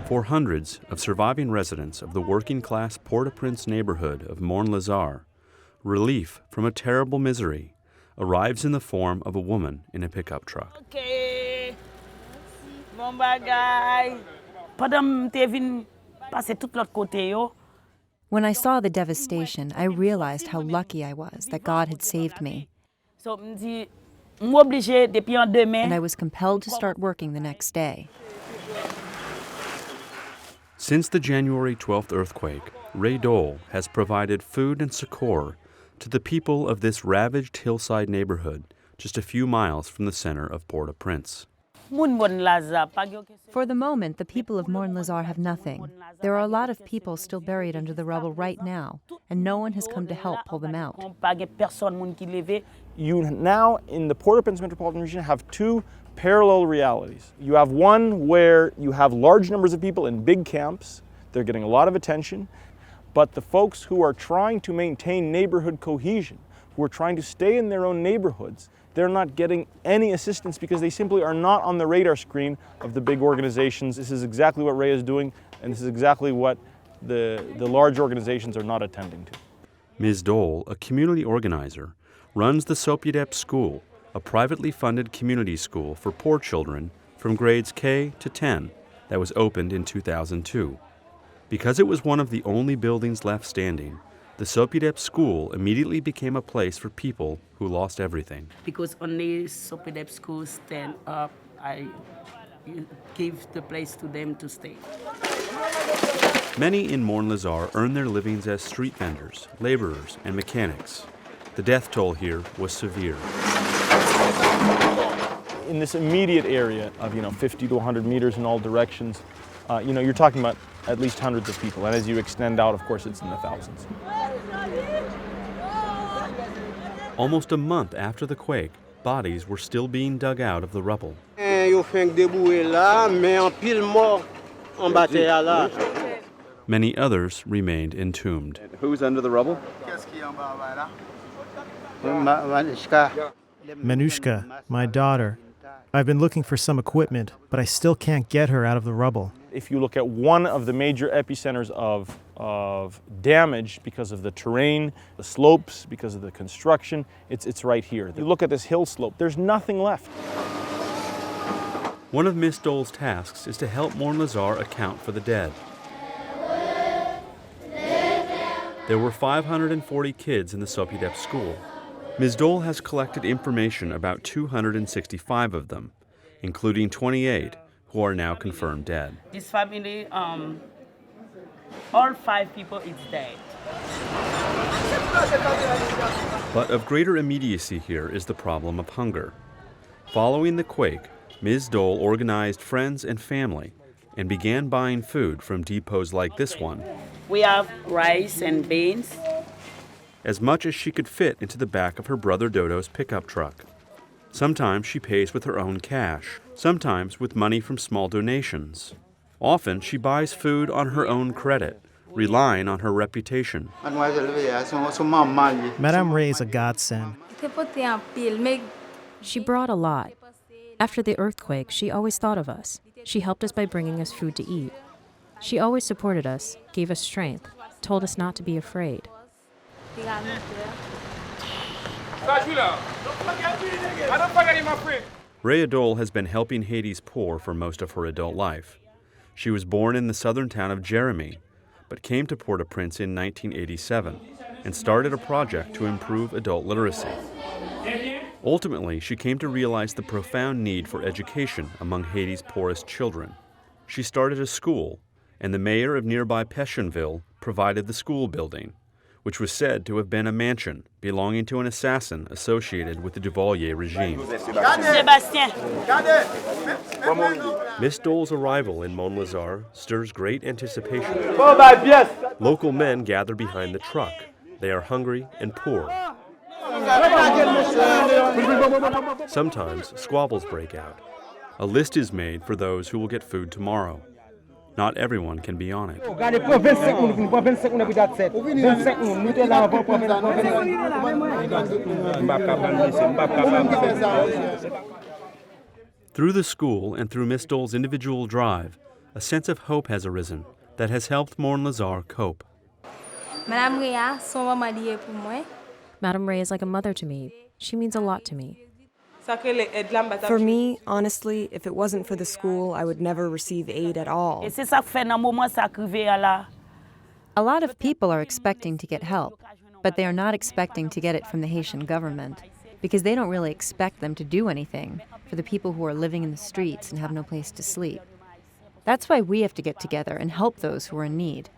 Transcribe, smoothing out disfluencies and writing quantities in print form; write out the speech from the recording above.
For hundreds of surviving residents of the working-class Port-au-Prince neighborhood of Morne Lazarre, relief from a terrible misery arrives in the form of a woman in a pickup truck. Okay. Bon bagay. Padam te vin passe tout l'autre côté yo. When I saw the devastation, I realized how lucky I was that God had saved me, So m'di m'oblige depuis en demain. and I was compelled to start working the next day. Since the January 12th earthquake, Rea Dol has provided food and succor to the people of this ravaged hillside neighborhood just a few miles from the center of Port-au-Prince. Morne Lazarre. For the moment, the people of Morne Lazarre have nothing. There are a lot of people still buried under the rubble right now, and no one has come to help pull them out. You now, in the Port-au-Prince metropolitan region, have two parallel realities. You have one where you have large numbers of people in big camps. They're getting a lot of attention. But the folks who are trying to maintain neighborhood cohesion, who are trying to stay in their own neighborhoods, they're not getting any assistance because they simply are not on the radar screen of the big organizations. This is exactly what Rea is doing, and this is exactly what the large organizations are not attending to. Ms. Dol, a community organizer, runs the Sopudep School, a privately funded community school for poor children from grades K to 10 that was opened in 2002. Because it was one of the only buildings left standing, the Sopudep School immediately became a place for people who lost everything. Because only Sopudep schools stand up, I give the place to them to stay. Many in Morne Lazarre earn their livings as street vendors, laborers, and mechanics. The death toll here was severe. In this immediate area of 50 to 100 meters in all directions, you're talking about at least hundreds of people, and as you extend out, of course, it's in the thousands. Almost a month after the quake, bodies were still being dug out of the rubble. Many others remained entombed. Who's under the rubble? Manushka, my daughter. I've been looking for some equipment, but I still can't get her out of the rubble. If you look at one of the major epicenters of damage because of the terrain, the slopes, because of the construction, it's right here. You look at this hill slope, there's nothing left. One of Ms. Dol's tasks is to help Morne Lazarre account for the dead. There were 540 kids in the Sopudep school. Ms. Dol has collected information about 265 of them, including 28 who are now confirmed dead. This family, all 5 people is dead. But of greater immediacy here is the problem of hunger. Following the quake, Ms. Dol organized friends and family and began buying food from depots like this one. We have rice and beans. As much as she could fit into the back of her brother Dodo's pickup truck. Sometimes she pays with her own cash, sometimes with money from small donations. Often she buys food on her own credit, relying on her reputation. Madame Rea is a godsend. She brought a lot. After the earthquake, she always thought of us. She helped us by bringing us food to eat. She always supported us, gave us strength, told us not to be afraid. Rea Dol has been helping Haiti's poor for most of her adult life. She was born in the southern town of Jeremy, but came to Port-au-Prince in 1987 and started a project to improve adult literacy. Ultimately, she came to realize the profound need for education among Haiti's poorest children. She started a school, and the mayor of nearby Pétionville provided the school building, which was said to have been a mansion belonging to an assassin associated with the Duvalier regime. Miss Dol's arrival in Morne Lazarre stirs great anticipation. Local men gather behind the truck. They are hungry and poor. Sometimes squabbles break out. A list is made for those who will get food tomorrow. Not everyone can be on it. Through the school and through Miss Dol's individual drive, a sense of hope has arisen that has helped Morne Lazarre cope. Madame Rea, son maman lié pour moi. Madame Rea is like a mother to me. She means a lot to me. For me, honestly, if it wasn't for the school, I would never receive aid at all. Et c'est ça qui fait dans moment ça arrivé à la. A lot of people are expecting to get help, but they are not expecting to get it from the Haitian government because they don't really expect them to do anything for the people who are living in the streets and have no place to sleep. That's why we have to get together and help those who are in need.